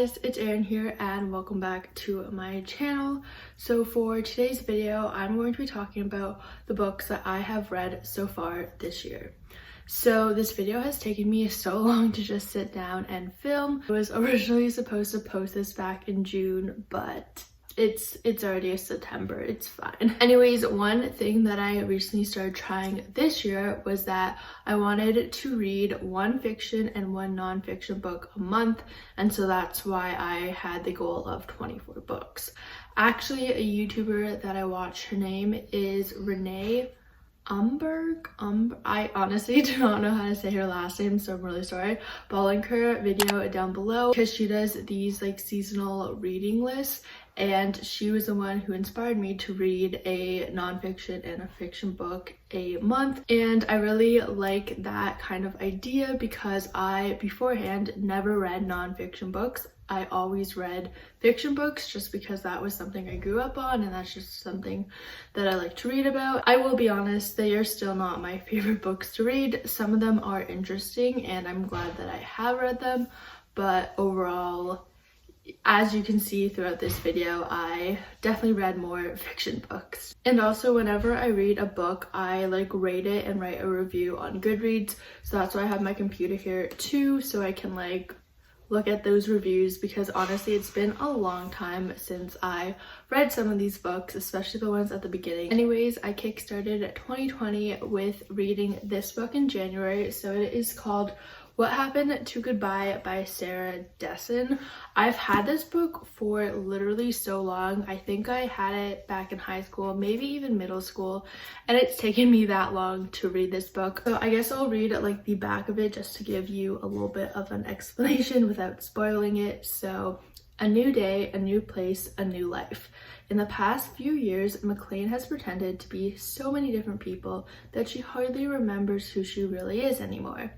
guys, it's Erin here and welcome back to my channel. So for today's video, I'm going to be talking about the books that I have read so far this year. So this video has taken me so long to just sit down and film. I was originally supposed to post this back in June, but it's already September, it's fine. Anyways, one thing that I recently started trying this year was that I wanted to read one fiction and one non-fiction book a month, and so that's why I had the goal of 24 books. Actually, a YouTuber that I watch, her name is Renee Umberg. I honestly do not know how to say her last name, so I'm really sorry, but I'll link her video down below because she does these like seasonal reading lists, and she was the one who inspired me to read a nonfiction and a fiction book a month. And I really like that kind of idea because I beforehand never read nonfiction books. I always read fiction books just because that was something I grew up on and that's just something that I like to read about. I will be honest, they are still not my favorite books to read. Some of them are interesting and I'm glad that I have read them, but overall, as you can see throughout this video, I definitely read more fiction books. And also whenever I read a book, I like rate it and write a review on Goodreads. So that's why I have my computer here too, so I can like look at those reviews, because honestly it's been a long time since I read some of these books, especially the ones at the beginning. Anyways, I kickstarted 2020 with reading this book in January. So it is called What Happened to Goodbye by Sarah Dessen. I've had this book for literally so long. I think I had it back in high school, maybe even middle school, and it's taken me that long to read this book. So I guess I'll read like the back of it just to give you a little bit of an explanation without spoiling it. So, a new day, a new place, a new life. In the past few years, McLean has pretended to be so many different people that she hardly remembers who she really is anymore.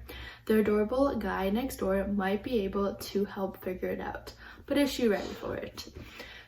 The adorable guy next door might be able to help figure it out, but is she ready for it?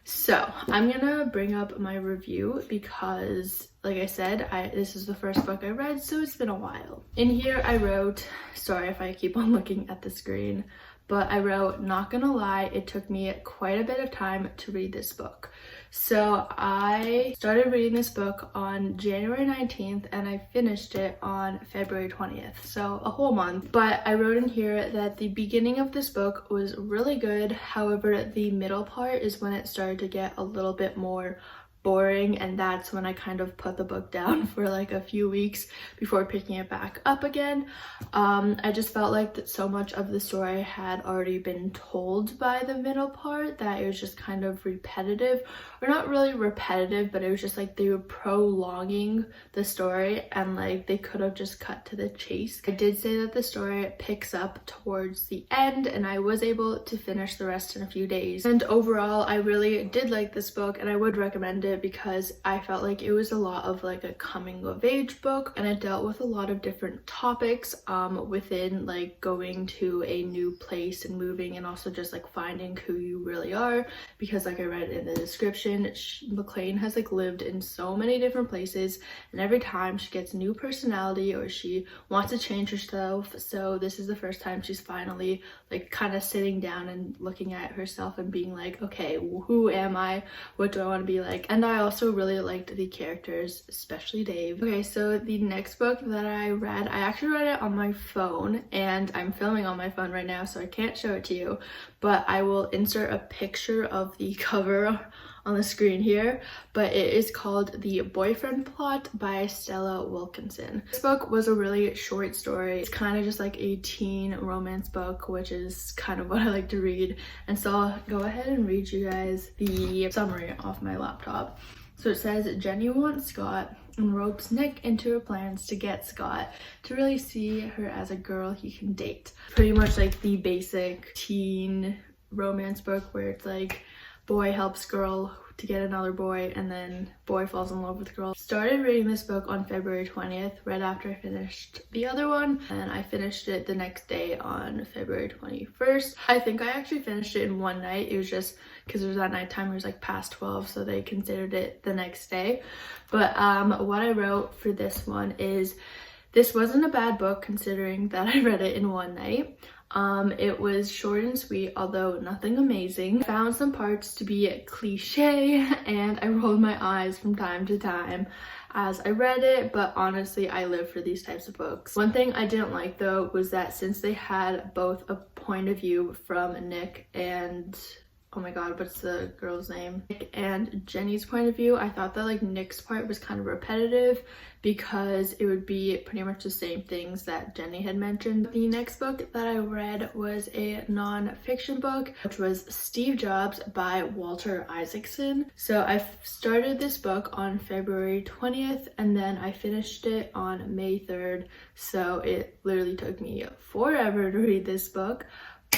So I'm gonna bring up my review because, like I said, this is the first book I read, so it's been a while. In here I wrote, sorry if I keep on looking at the screen, but I wrote, not gonna lie, it took me quite a bit of time to read this book. So I started reading this book on January 19th and I finished it on February 20th, so a whole month. But I wrote in here that the beginning of this book was really good, however the middle part is when it started to get a little bit more boring, and that's when I kind of put the book down for like a few weeks before picking it back up again. I just felt like that so much of the story had already been told by the middle part that it was just kind of repetitive, or not really repetitive, but it was just like they were prolonging the story and like they could have just cut to the chase. I did say that the story picks up towards the end and I was able to finish the rest in a few days. And overall, I really did like this book and I would recommend it because I felt like it was a lot of like a coming of age book and it dealt with a lot of different topics within like going to a new place and moving, and also just like finding who you really are, because like I read in the description, McLean has like lived in so many different places and every time she gets a new personality or she wants to change herself. So this is the first time she's finally like kind of sitting down and looking at herself and being like, okay, who am I? What do I want to be like? And I also really liked the characters, especially Dave. Okay, so the next book that I read, I actually read it on my phone and I'm filming on my phone right now, so I can't show it to you, but I will insert a picture of the cover on the screen here. But it is called The Boyfriend Plot by Stella Wilkinson. This book was a really short story. It's kind of just like a teen romance book, which is kind of what I like to read. And so I'll go ahead and read you guys the summary off my laptop. So it says, Jenny wants Scott and ropes Nick into her plans to get Scott to really see her as a girl he can date. Pretty much like the basic teen romance book where it's like boy helps girl to get another boy and then boy falls in love with girl. Started reading this book on February 20th, right after I finished the other one, and I finished it the next day on February 21st. I think I actually finished it in one night. It was just because it was at nighttime, it was like past 12, so they considered it the next day. But what I wrote for this one is, This wasn't a bad book considering that I read it in one night. It was short and sweet, although nothing amazing. I found some parts to be cliche and I rolled my eyes from time to time as I read it, but honestly, I live for these types of books. One thing I didn't like though was that since they had both a point of view from Nick and oh my god, what's the girl's name? Nick and Jenny's point of view, I thought that like Nick's part was kind of repetitive because it would be pretty much the same things that Jenny had mentioned. The next book that I read was a non-fiction book, which was Steve Jobs by Walter Isaacson. So I started this book on February 20th and then I finished it on May 3rd. So it literally took me forever to read this book.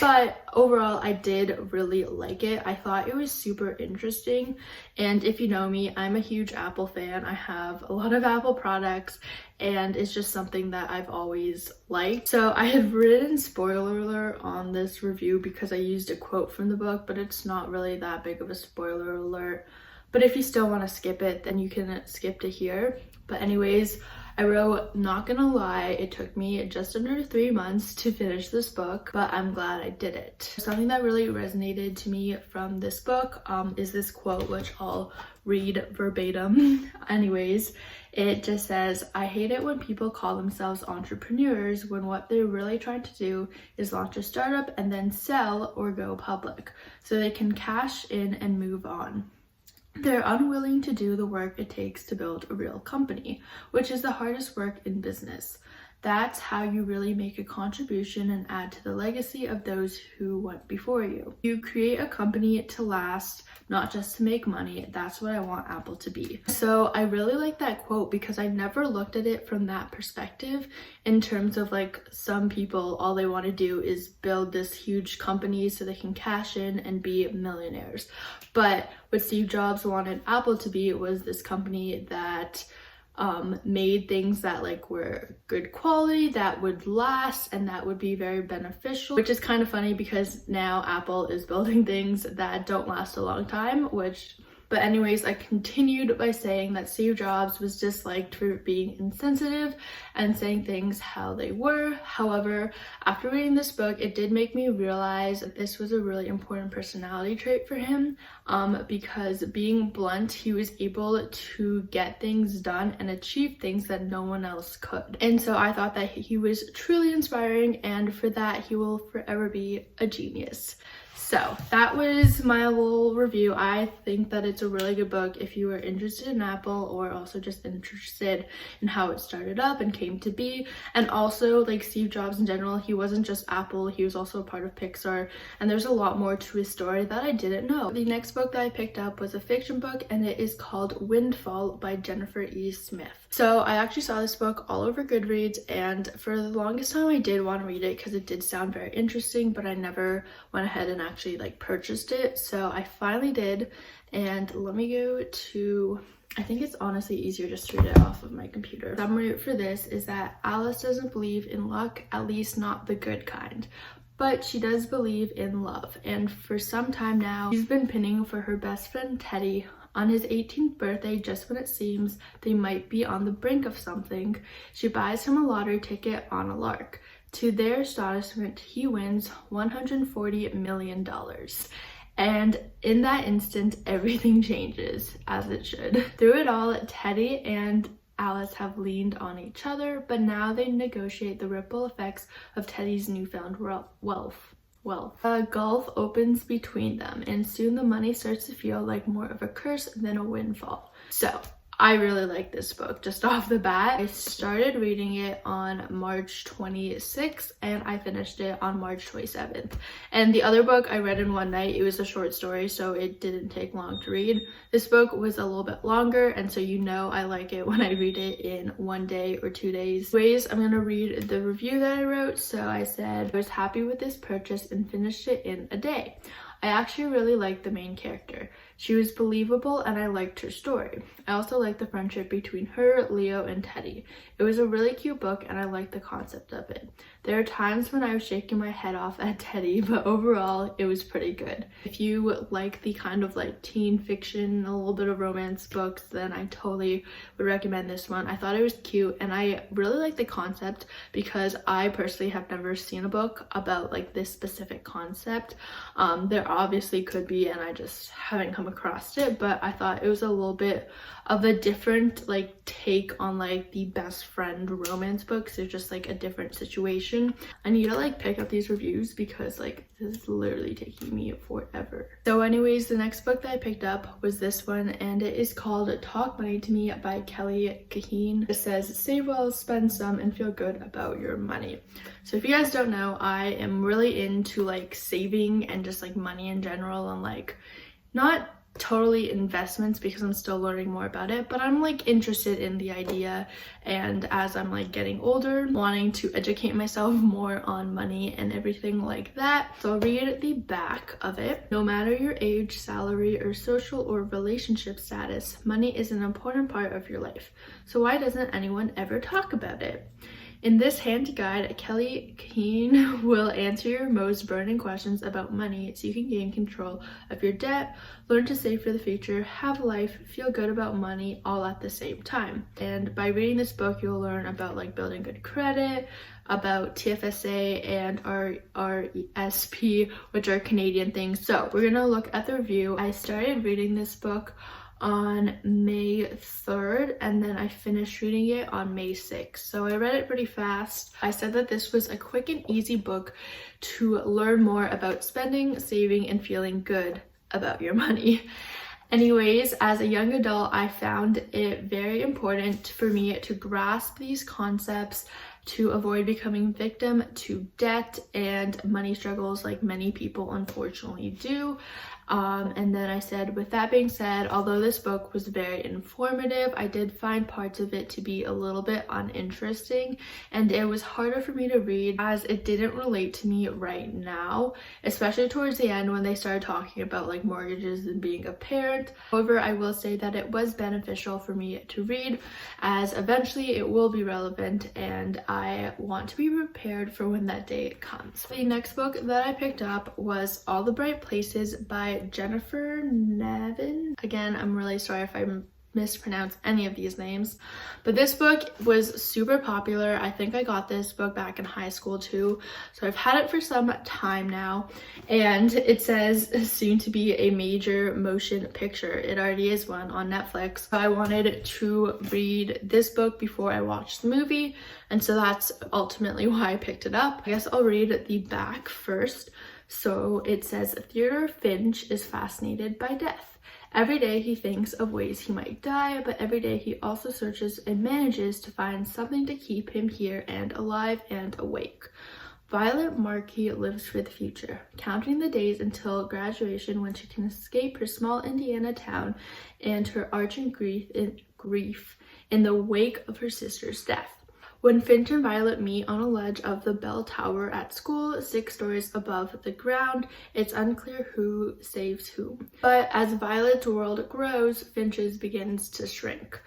But overall, I did really like it. I thought it was super interesting. And if you know me, I'm a huge Apple fan. I have a lot of Apple products and it's just something that I've always liked. So I have written spoiler alert on this review because I used a quote from the book, but it's not really that big of a spoiler alert. But if you still want to skip it, then you can skip to here. But anyways, I wrote, not gonna lie, it took me just under 3 months to finish this book, but I'm glad I did it. Something that really resonated to me from this book is this quote, which I'll read verbatim. Anyways, it just says, I hate it when people call themselves entrepreneurs when what they're really trying to do is launch a startup and then sell or go public so they can cash in and move on. They're unwilling to do the work it takes to build a real company, which is the hardest work in business. That's how you really make a contribution and add to the legacy of those who went before you. You create a company to last, not just to make money. That's what I want Apple to be. So I really like that quote because I never looked at it from that perspective in terms of like some people, all they want to do is build this huge company so they can cash in and be millionaires. But what Steve Jobs wanted Apple to be was this company that made things that like were good quality, that would last, and that would be very beneficial, which is kind of funny because now Apple is building things that don't last a long time, but anyways, I continued by saying that Steve Jobs was disliked for being insensitive and saying things how they were. However, after reading this book, it did make me realize that this was a really important personality trait for him because being blunt, he was able to get things done and achieve things that no one else could. And so I thought that he was truly inspiring, and for that, he will forever be a genius. So that was my little review. I think that it's a really good book if you are interested in Apple or also just interested in how it started up and came to be. And also like Steve Jobs in general, he wasn't just Apple, he was also a part of Pixar, and there's a lot more to his story that I didn't know. The next book that I picked up was a fiction book and it is called Windfall by Jennifer E. Smith. So I actually saw this book all over Goodreads, and for the longest time I did want to read it because it did sound very interesting, but I never went ahead and actually like purchased it. So I finally did, and let me go to, I think it's honestly easier just to read it off of my computer. The summary for this is that Alice doesn't believe in luck, at least not the good kind. But she does believe in love, and for some time now, she's been pinning for her best friend Teddy on his 18th birthday. Just when it seems they might be on the brink of something, she buys him a lottery ticket on a lark. To their astonishment, he wins $140 million. And in that instant, everything changes, as it should. Through it all, Teddy and Alice have leaned on each other, but now they negotiate the ripple effects of Teddy's newfound wealth. A gulf opens between them, and soon the money starts to feel like more of a curse than a windfall. So I really like this book just off the bat. I started reading it on March 26th and I finished it on March 27th. And the other book I read in one night. It was a short story, so it didn't take long to read. This book was a little bit longer, and so you know I like it when I read it in 1 day or 2 days. Anyways, I'm gonna read the review that I wrote. So I said, I was happy with this purchase and finished it in a day. I actually really like the main character. She was believable and I liked her story. I also liked the friendship between her, Leo, and Teddy. It was a really cute book and I liked the concept of it. There are times when I was shaking my head off at Teddy, but overall it was pretty good. If you like the kind of like teen fiction, a little bit of romance books, then I totally would recommend this one. I thought it was cute and I really like the concept because I personally have never seen a book about like this specific concept. There obviously could be and I just haven't come across it, but I thought it was a little bit of a different like take on like the best friend romance books. It's just like a different situation. I need to like pick up these reviews because like this is literally taking me forever. So anyways, the next book that I picked up was this one and it is called Talk Money to Me by keehn. It says save well, spend some, and feel good about your money. So if you guys don't know, I am really into like saving and just like money in general, and like not totally investments because I'm still learning more about it, but I'm like interested in the idea, and as I'm like getting older, wanting to educate myself more on money and everything like that. So I'll read the back of it. No matter your age, salary, or social or relationship status, money is an important part of your life. So why doesn't anyone ever talk about it? In this handy guide, keehn will answer your most burning questions about money so you can gain control of your debt, learn to save for the future, have a life, feel good about money, all at the same time. And by reading this book, you'll learn about like building good credit, about TFSA and RESP, which are Canadian things. So we're gonna look at the review. I started reading this book on May 3rd and then I finished reading it on May 6th. So I read it pretty fast. I said that this was a quick and easy book to learn more about spending, saving, and feeling good about your money. Anyways, as a young adult, I found it very important for me to grasp these concepts to avoid becoming victim to debt and money struggles like many people unfortunately do. And then I said, with that being said, although this book was very informative, I did find parts of it to be a little bit uninteresting, and it was harder for me to read as it didn't relate to me right now, especially towards the end when they started talking about like mortgages and being a parent. However, I will say that it was beneficial for me to read as eventually it will be relevant and I want to be prepared for when that day comes. The next book that I picked up was All the Bright Places by Jennifer Niven. Again, I'm really sorry if I mispronounce any of these names, but this book was super popular. I think I got this book back in high school too, so I've had it for some time now, and it says soon to be a major motion picture. It already is one on Netflix. I wanted to read this book before I watched the movie, and so that's ultimately why I picked it up. I guess I'll read the back first. So it says, Theodore Finch is fascinated by death. Every day he thinks of ways he might die, but every day he also searches and manages to find something to keep him here and alive and awake. Violet Markey lives for the future, counting the days until graduation when she can escape her small Indiana town and her arching grief in the wake of her sister's death. When Finch and Violet meet on a ledge of the bell tower at school, 6 stories above the ground, it's unclear who saves whom. But as Violet's world grows, Finch's begins to shrink.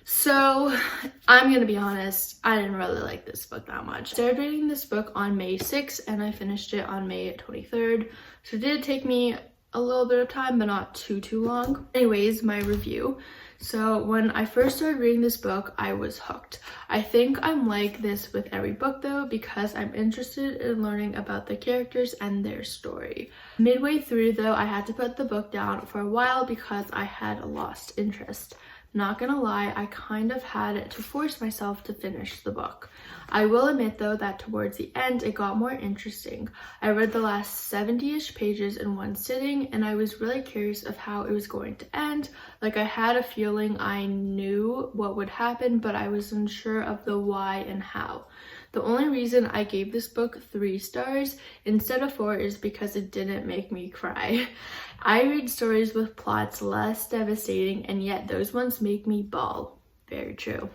So I'm gonna be honest, I didn't really like this book that much. I started reading this book on May 6th and I finished it on May 23rd. So it did take me a little bit of time, but not too long. Anyways, my review. So when I first started reading this book, I was hooked. I think I'm like this with every book though, because I'm interested in learning about the characters and their story. Midway through though, I had to put the book down for a while because I had lost interest. Not gonna lie, I kind of had to force myself to finish the book. I will admit though that towards the end it got more interesting. I read the last 70-ish pages in one sitting and I was really curious of how it was going to end. Like I had a feeling I knew what would happen, but I was unsure of the why and how. The only reason I gave this book 3 stars instead of 4 is because it didn't make me cry. I read stories with plots less devastating and yet those ones make me bawl. Very true.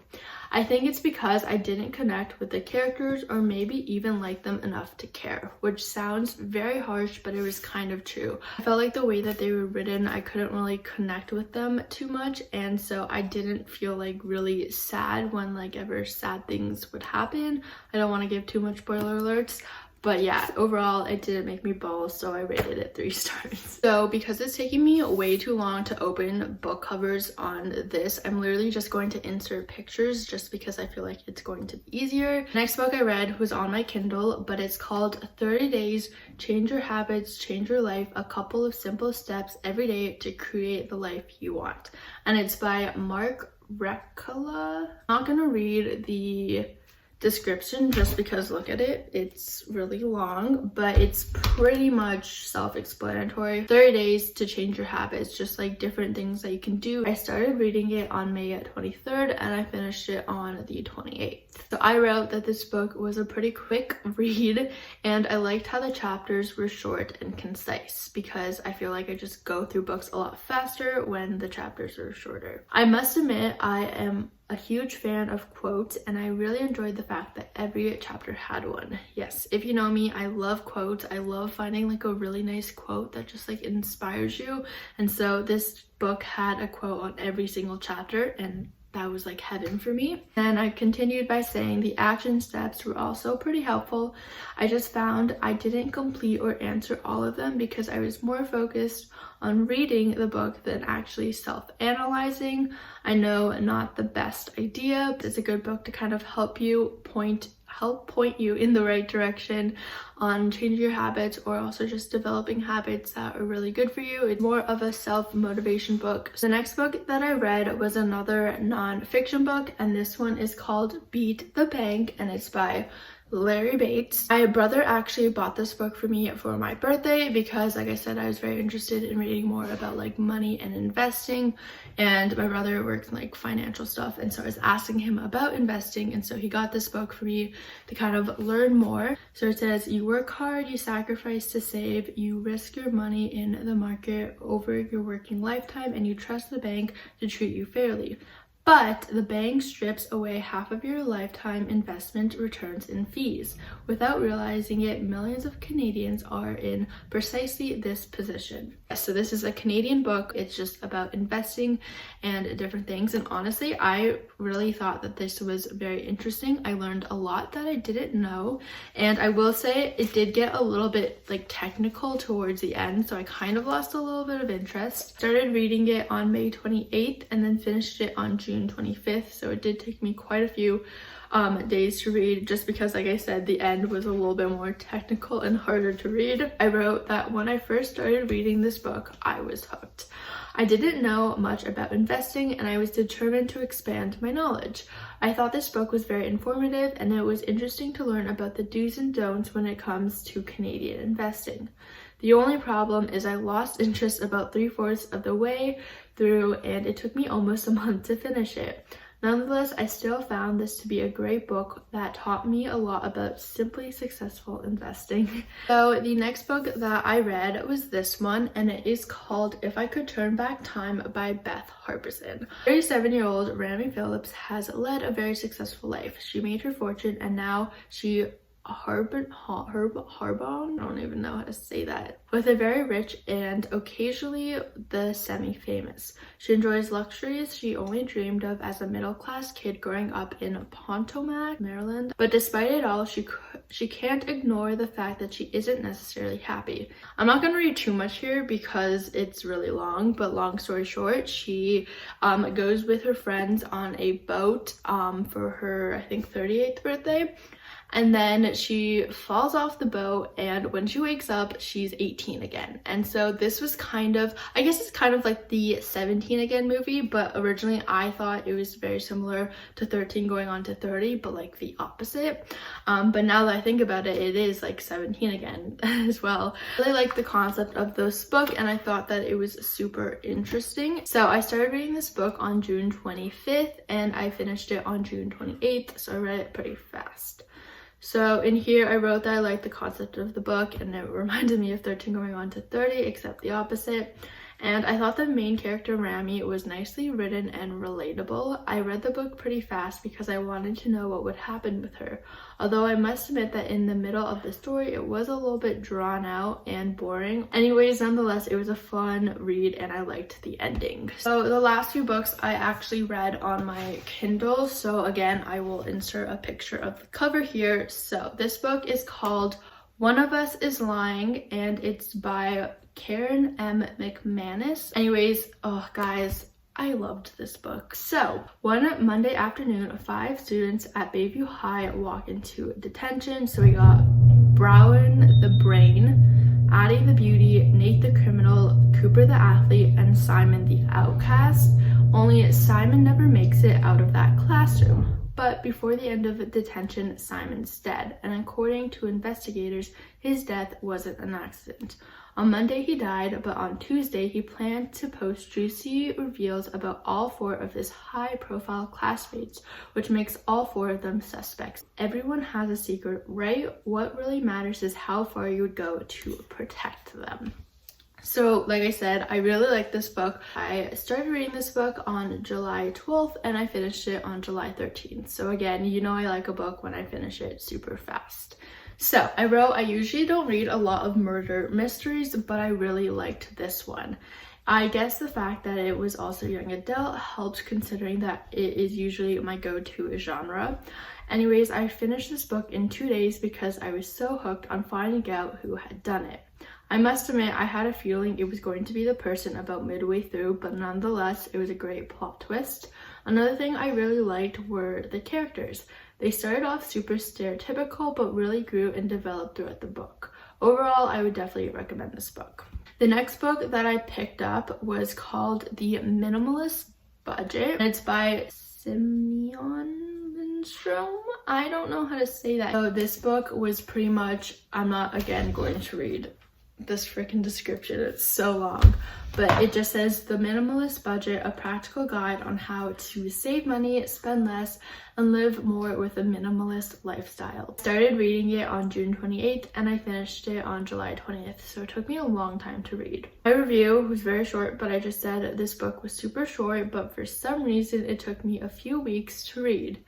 I think it's because I didn't connect with the characters or maybe even like them enough to care, which sounds very harsh, but it was kind of true. I felt like the way that they were written, I couldn't really connect with them too much, and so I didn't feel like really sad when like ever sad things would happen. I don't want to give too much spoiler alerts, but yeah, overall it didn't make me bawl, so I rated it 3 stars. So because it's taking me way too long to open book covers on this, I'm literally just going to insert pictures just because I feel like it's going to be easier. The next book I read was on my Kindle, but it's called 30 Days, Change Your Habits, Change Your Life, A Couple of Simple Steps Every Day to Create the Life You Want. And it's by Marc, reklau. I'm not gonna read the description just because look at it, it's really long, but it's pretty much self-explanatory. 30 days to change your habits, just like different things that you can do. I started reading it on May 23rd and I finished it on the 28th. So I wrote that this book was a pretty quick read, and I liked how the chapters were short and concise because I feel like I just go through books a lot faster when the chapters are shorter. I must admit I am a huge fan of quotes, and I really enjoyed the fact that every chapter had one. Yes, if you know me, I love quotes. I love finding like a really nice quote that just like inspires you, and so this book had a quote on every single chapter, and that was like heaven for me. And I continued by saying the action steps were also pretty helpful. I just found I didn't complete or answer all of them because I was more focused on reading the book than actually self-analyzing. I know not the best idea, but it's a good book to kind of help point you in the right direction on changing your habits, or also just developing habits that are really good for you. It's more of a self-motivation book. So the next book that I read was another non-fiction book, and this one is called Beat the Bank, and it's by Larry Bates. My brother actually bought this book for me for my birthday because, like I said, I was very interested in reading more about like money and investing, and my brother works in like financial stuff, and so I was asking him about investing, and so he got this book for me to kind of learn more. So it says, you work hard, you sacrifice to save, you risk your money in the market over your working lifetime, and you trust the bank to treat you fairly. But the bank strips away half of your lifetime investment returns in fees. Without realizing it, millions of Canadians are in precisely this position. So this is a Canadian book. It's just about investing and different things. And honestly, I really thought that this was very interesting. I learned a lot that I didn't know. And I will say it did get a little bit like technical towards the end, so I kind of lost a little bit of interest. Started reading it on May 28th and then finished it on June 25th, so it did take me quite a few days to read, just because, like I said, the end was a little bit more technical and harder to read. I wrote that when I first started reading this book, I was hooked. I didn't know much about investing, and I was determined to expand my knowledge. I thought this book was very informative, and it was interesting to learn about the do's and don'ts when it comes to Canadian investing. The only problem is I lost interest about 3/4 of the way through, and it took me almost a month to finish it. Nonetheless, I still found this to be a great book that taught me a lot about simply successful investing. So the next book that I read was this one, and it is called If I Could Turn Back Time by Beth Harbison. 37-year-old Rami Phillips has led a very successful life. She made her fortune, and now she harbon, I don't even know how to say that, with a very rich and occasionally the semi-famous. She enjoys luxuries she only dreamed of as a middle-class kid growing up in Pontomac, Maryland. But despite it all, she can't ignore the fact that she isn't necessarily happy. I'm not going to read too much here because it's really long, but long story short, she goes with her friends on a boat for her, I think, 38th birthday. And then she falls off the boat, and when she wakes up, she's 18 again. And so this was kind of, I guess it's kind of like the 17 again movie, but originally I thought it was very similar to 13 going on to 30, but like the opposite. But now that I think about it, it is like 17 again as well. I really like the concept of this book, and I thought that it was super interesting. So I started reading this book on June 25th, and I finished it on June 28th, so I read it pretty fast. So in here, I wrote that I liked the concept of the book, and it reminded me of 13 going on to 30, except the opposite. and I thought the main character Rami was nicely written and relatable. I read the book pretty fast because I wanted to know what would happen with her, although I must admit that in the middle of the story it was a little bit drawn out and boring. Anyways, nonetheless, it was a fun read and I liked the ending. So the last few books I actually read on my Kindle, so again I will insert a picture of the cover here. So this book is called One of Us is Lying, and it's by Keehn mcmanus. Anyways, oh guys, I loved this book. So one Monday afternoon, 5 students at Bayview High walk into detention. So we got Brown the Brain, Addie the Beauty, Nate the Criminal, Cooper the Athlete, and Simon the Outcast. Only Simon never makes it out of that classroom. But before the end of detention, Simon's dead, and according to investigators, his death wasn't an accident. On Monday he died, but on Tuesday he planned to post juicy reveals about all 4 of his high-profile classmates, which makes all 4 of them suspects. Everyone has a secret, right? What really matters is how far you would go to protect them. So like I said, I really like this book. I started reading this book on July 12th and I finished it on July 13th. So again, you know I like a book when I finish it super fast. So I usually don't read a lot of murder mysteries, but I really liked this one. I guess the fact that it was also young adult helped, considering that it is usually my go-to genre. Anyways, I finished this book in 2 days because I was so hooked on finding out who had done it. I must admit, I had a feeling it was going to be the person about midway through, but nonetheless, it was a great plot twist. Another thing I really liked were the characters. They started off super stereotypical, but really grew and developed throughout the book. Overall, I would definitely recommend this book. The next book that I picked up was called The Minimalist Budget, and it's by Simeon, lindstrom. I don't know how to say that. So this book was pretty much, I'm not again going to read this freaking description, it's so long, but it just says The Minimalist Budget, a practical guide on how to save money, spend less, and live more with a minimalist lifestyle. I started reading it on June 28th and I finished it on July 20th, so it took me a long time to read. My review was very short, but I just said this book was super short, but for some reason it took me a few weeks to read.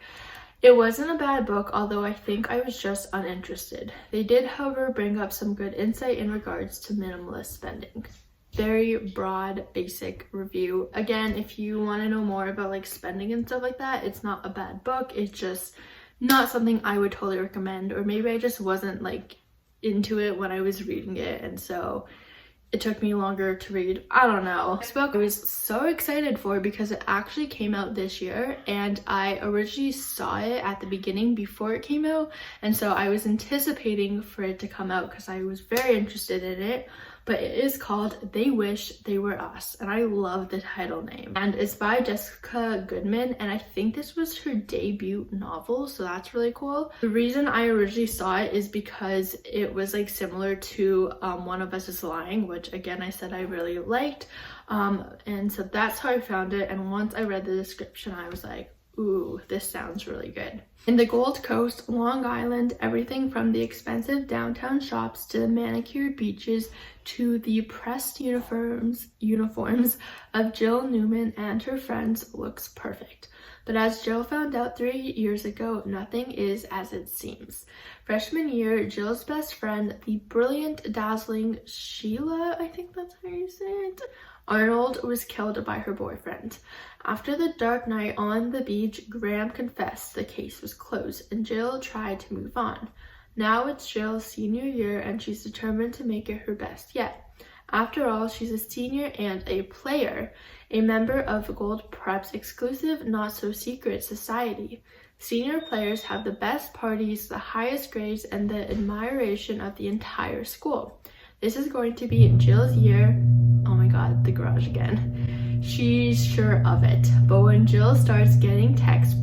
It wasn't a bad book, although I think I was just uninterested. They did, however, bring up some good insight in regards to minimalist spending. Very broad, basic review. Again, if you want to know more about like spending and stuff like that, it's not a bad book. It's just not something I would totally recommend, or maybe I just wasn't like into it when I was reading it, and so it took me longer to read. I don't know. This book I was so excited for because it actually came out this year, and I originally saw it at the beginning before it came out, and so I was anticipating for it to come out because I was very interested in it. But it is called They Wish They Were Us, and I love the title name. And it's by Jessica Goodman, and I think this was her debut novel, so that's really cool. The reason I originally saw it is because it was like similar to One of Us is Lying, which again I said I really liked, and so that's how I found it. And once I read the description, I was like, ooh, this sounds really good. In the Gold Coast, Long Island, everything from the expensive downtown shops to the manicured beaches to the pressed uniforms of Jill Newman and her friends looks perfect. But as Jill found out 3 years ago, nothing is as it seems. Freshman year, Jill's best friend, the brilliant, dazzling Sheila, I think that's how you say it, Arnold, was killed by her boyfriend. After the dark night on the beach, Graham confessed the case was closed and Jill tried to move on. Now it's Jill's senior year and she's determined to make it her best yet. After all, she's a senior and a player, a member of Gold Prep's exclusive not-so-secret society. Senior players have the best parties, the highest grades, and the admiration of the entire school. This is going to be Jill's year. Oh my god, the garage again. She's sure of it. But when Jill starts getting texts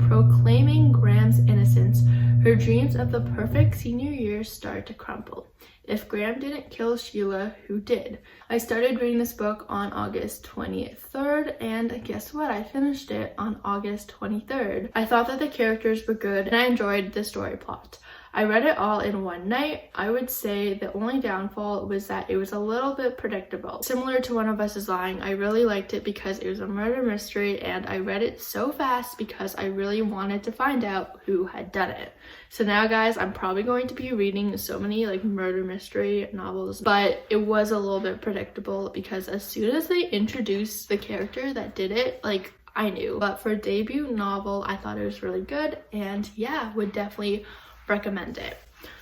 proclaiming Graham's innocence, her dreams of the perfect senior year start to crumble. If Graham didn't kill Sheila, who did? I started reading this book on August 23rd, and guess what? I finished it on August 23rd. I thought that the characters were good, and I enjoyed the story plot. I read it all in one night. I would say the only downfall was that it was a little bit predictable. Similar to One of Us is Lying, I really liked it because it was a murder mystery, and I read it so fast because I really wanted to find out who had done it. So now guys, I'm probably going to be reading so many like murder mystery novels, but it was a little bit predictable because as soon as they introduced the character that did it, like, I knew. But for a debut novel, I thought it was really good, and yeah, would definitely recommend it.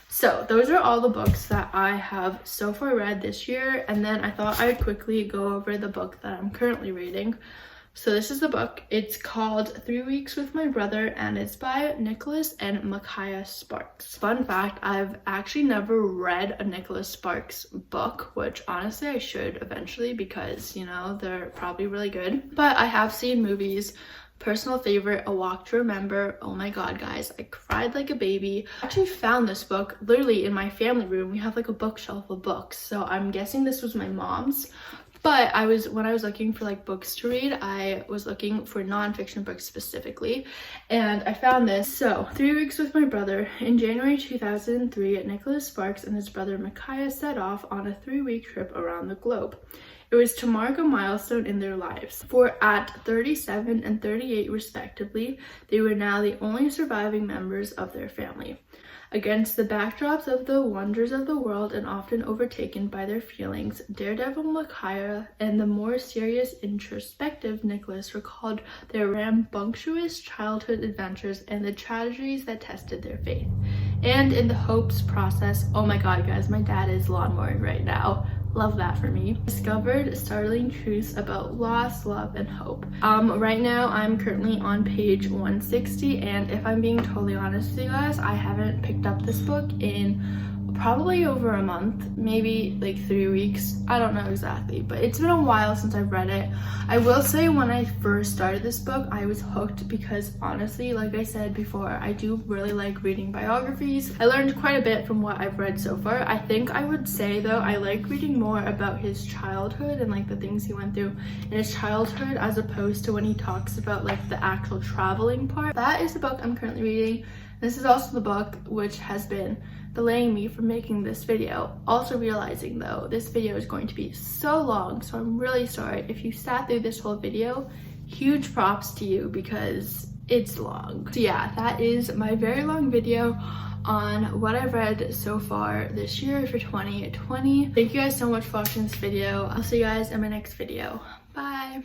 So those are all the books that I have so far read this year, and then I thought I would quickly go over the book that I'm currently reading. So this is the book. It's called 3 Weeks with My Brother, and it's by Nicholas and Micah Sparks. Fun fact, I've actually never read a Nicholas Sparks book, which honestly I should eventually because, you know, they're probably really good. But I have seen movies. Personal favorite, A Walk to Remember. Oh my god, guys, I cried like a baby. I actually found this book literally in my family room. We have like a bookshelf of books, so I'm guessing this was my mom's. But when I was looking for like books to read, I was looking for non-fiction books specifically, and I found this. So 3 Weeks with My Brother. In January 2003, Nicholas Sparks and his brother Micah set off on a 3-week trip around the globe. It was to mark a milestone in their lives, for at 37 and 38 respectively, they were now the only surviving members of their family. Against the backdrops of the wonders of the world and often overtaken by their feelings, daredevil Micah and the more serious, introspective Nicholas recalled their rambunctious childhood adventures and the tragedies that tested their faith. And in the hopes process, oh my god guys, my dad is lawnmowing right now. Love that for me. Discovered startling truths about loss, love, and hope. Right now I'm currently on page 160, and if I'm being totally honest with you guys, I haven't picked up this book in probably over a month, maybe like 3 weeks. I don't know exactly, but it's been a while since I've read it. I will say when I first started this book, I was hooked because honestly, like I said before, I do really like reading biographies. I learned quite a bit from what I've read so far. I think I would say though, I like reading more about his childhood and like the things he went through in his childhood as opposed to when he talks about like the actual traveling part. That is the book I'm currently reading. This is also the book which has been delaying me from making this video. Also realizing though, this video is going to be so long, so I'm really sorry if you sat through this whole video. Huge props to you because it's long. So yeah, that is my very long video on what I've read so far this year for 2020. Thank you guys so much for watching this video. I'll see you guys in my next video. Bye.